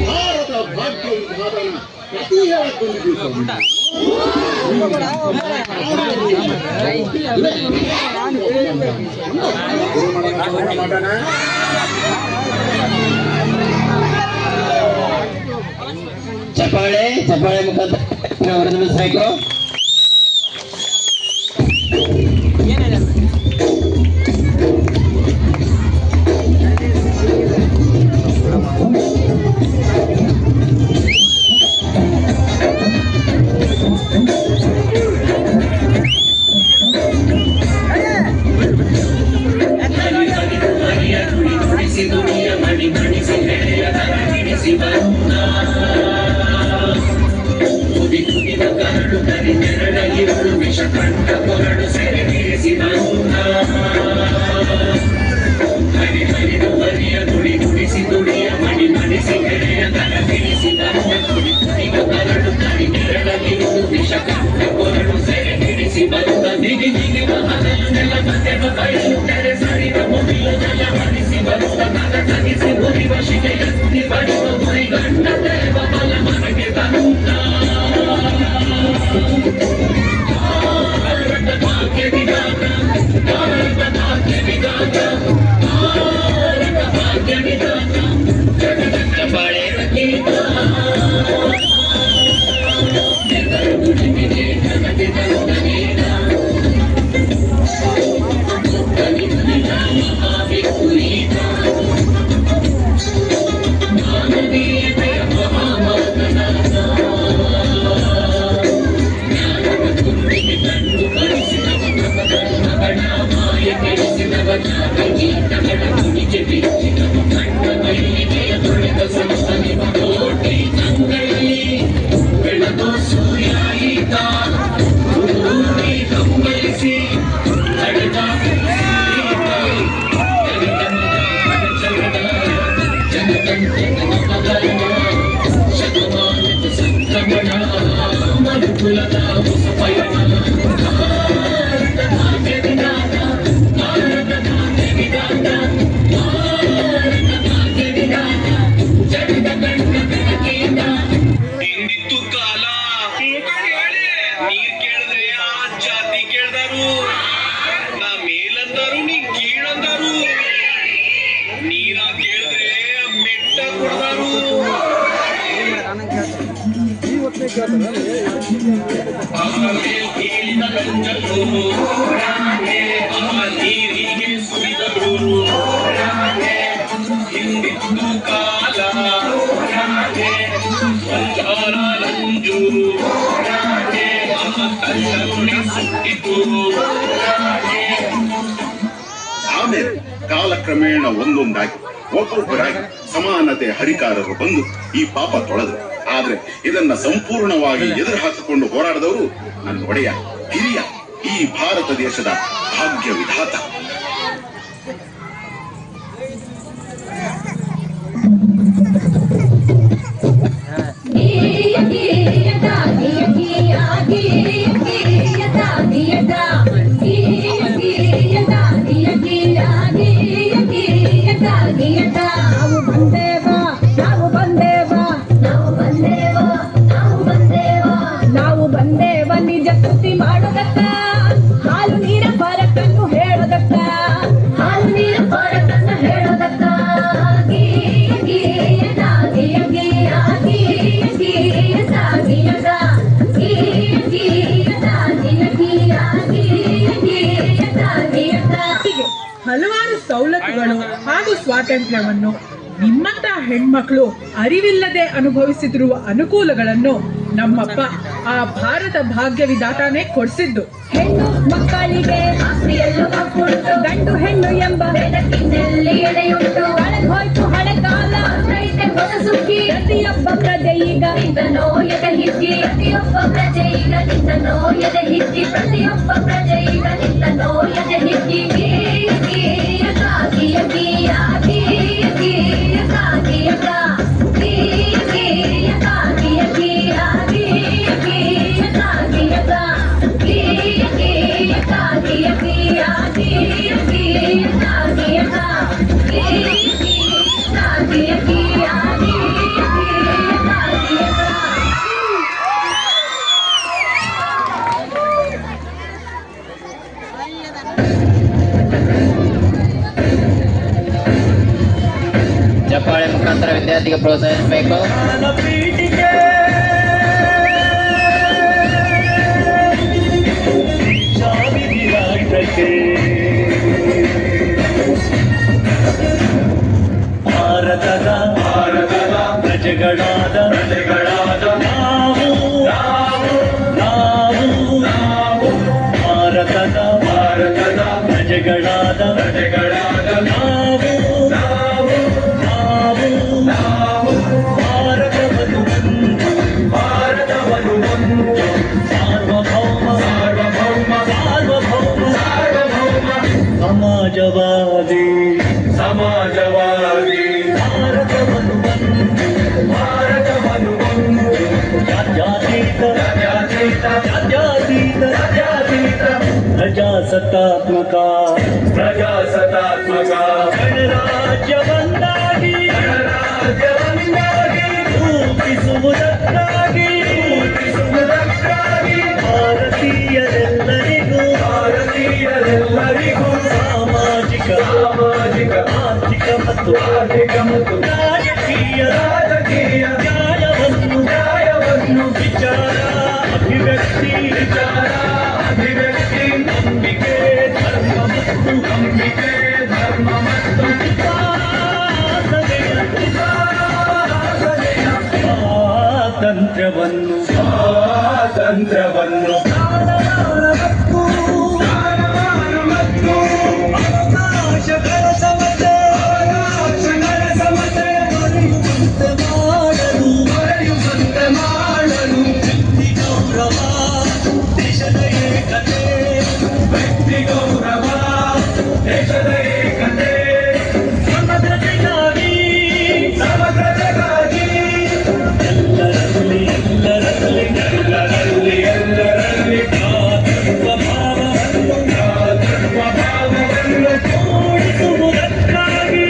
ಭಾರತ ಭಾಗ್ಯ ವಿಧಾನ ಪ್ರತಿ ಚಪ್ಪಾಳೆ ಚಪ್ಪಾಳೆ ಮುಖಾಂತರ ಅವರನ್ನು ಆಮೇಲೆ ಕಾಲಕ್ರಮೇಣ ಒಂದೊಂದಾಗಿ ಒಬ್ಬೊಬ್ಬರಾಗಿ ಸಮಾನತೆ ಹರಿಕಾರರು ಬಂದು ಈ ಪಾಪ ತೊಳೆದರು. ಆದ್ರೆ ಇದನ್ನ ಸಂಪೂರ್ಣವಾಗಿ ಎದುರು ಹಾಕಿಕೊಂಡು ಹೋರಾಡಿದವರು ನನ್ನ ಒಡೆಯ ಹಿರಿಯ ಈ ಭಾರತ ದೇಶದ ಭಾಗ್ಯ ವಿಧಾತ. ನಾವು ಬಂದೇವ ನಿಜ ಸ್ತುತಿ ಮಾಡೋದಕ್ಕ, ಹಾಲು ನೀರ ಪರಕನ್ನು ಹೇಳೋದಕ್ಕ. ಸ್ವಾತಂತ್ರ್ಯವನ್ನು ನಿಮ್ಮಂತ ಹೆಣ್ಮಕ್ಳು ಅರಿವಿಲ್ಲದೆ ಅನುಭವಿಸಿದಿರುವ ಅನುಕೂಲಗಳನ್ನು ನಮ್ಮಪ್ಪ ಆ ಭಾರತ ಭಾಗ್ಯ ವಿಧಾತಾನೇ ಕೊಡಿಸಿದ್ದು. ಹೆಣ್ಣು ಮಕ್ಕಳಿಗೆ ಆಸ್ತಿಯಲ್ಲೂ ಹಕ್ಕುಂಟು, ಗಂಡು ಹೆಣ್ಣು ಎಂಬ ಬೆಳಕಿನಲ್ಲಿ ಎಡೆಯುಂಟು. ಕಳೆದೋಯ್ತು ಹಳೆ ಕಾಲ, ರೈತೆ ಹೊಸ ಸುಗ್ಗಿ. ಪ್ರತಿಯೊಬ್ಬ ಪ್ರಜೆ ಈಗ ನಿಂತ ನೋಯದ ಹಿಗ್ಗಿ, ಪ್ರತಿಯೊಬ್ಬ ಪ್ರಜೆ ಈಗ ನಿಂತ ನೋಯದ ಹಿಗ್ಗಿ, ಪ್ರತಿಯೊಬ್ಬ ಪ್ರಜೆ ಈಗ ನಿಂತ ನೋಯದ ಹಿಗ್ಗಿ. ಚಪ್ಪಾಳೆ ಮುಖಾಂತರ ವಿದ್ಯಾರ್ಥಿಗೆ ಪ್ರೋತ್ಸಾಹಿಸಬೇಕು. ಭಾರತದ ಪ್ರಜೆಗಳಾದ ನಾವು ಭಾರತದ ಪ್ರಜೆಗಳಾದ ನಾವು ಭಾರತವನ್ನು ಸಾರ್ವಭೌಮ ಸಮಾಜವಾದಿ ಭಾರತವನ್ನು ಜಾತ್ಯತೀತ ಪ್ರಜಾಸತ್ತಾತ್ಮಕ ಗಣರಾಜ್ಯವನ್ನಾಗಿ ರೂಪಿಸುವುದಕ್ಕಾಗಿ ಭಾರತೀಯರೆಲ್ಲರಿಗೂ ಸಾಮಾಜಿಕ ಆರ್ಥಿಕ ಮತ್ತು ರಾಜಕೀಯ ನ್ಯಾಯವನ್ನು ವಿಚಾರ ಅಭಿವ್ಯಕ್ತಿ ನಂಬಿಕೆ ಧರ್ಮ ಮತ್ತು ಸ್ವಾತಂತ್ರ್ಯವನ್ನು ಅವಕಾಶಗಳ ಸಮತೆ ಮರೆಯುವಂತೆ ಮಾಡಲು ವ್ಯಕ್ತಿ ಗೌರವ ದೇಶದ ಏಕತೆ ಸಮಗ್ರತೆಗಾಗಿ ಎಲ್ಲರಲ್ಲಿ ಭಾವವನ್ನು ಮೂಡಿಸುವುದಕ್ಕಾಗಿ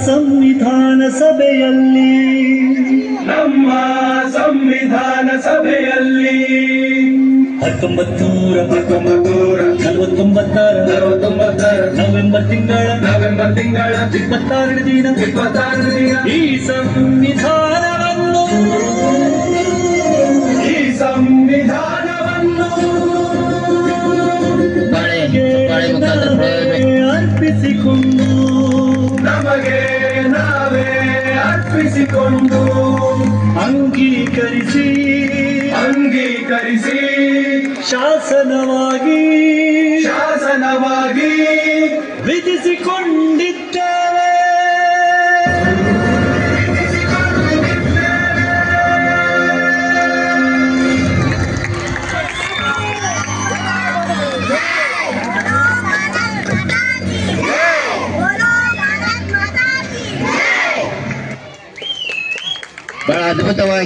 ಸಂವಿಧಾನ ಸಭೆಯಲ್ಲಿ ನಮ್ಮ ಸಂವಿಧಾನ ಸಭೆಯಲ್ಲಿ 1949 ನವೆಂಬರ್ ತಿಂಗಳ 26 ದಿನ ಈ ಸಂವಿಧಾನವನ್ನು ಅರ್ಪಿಸಿಕೊಂಡು ನಮಗೆ ನಾವೇ ಅರ್ಪಿಸಿಕೊಂಡು ಅಂಗೀಕರಿಸಿ ಶಾಸನವಾಗಿ ವಿಧಿಸಿಕೊಂಡಿದ್ದೇವೆ. ಬಹಳ ಅದ್ಭುತವಾಗಿ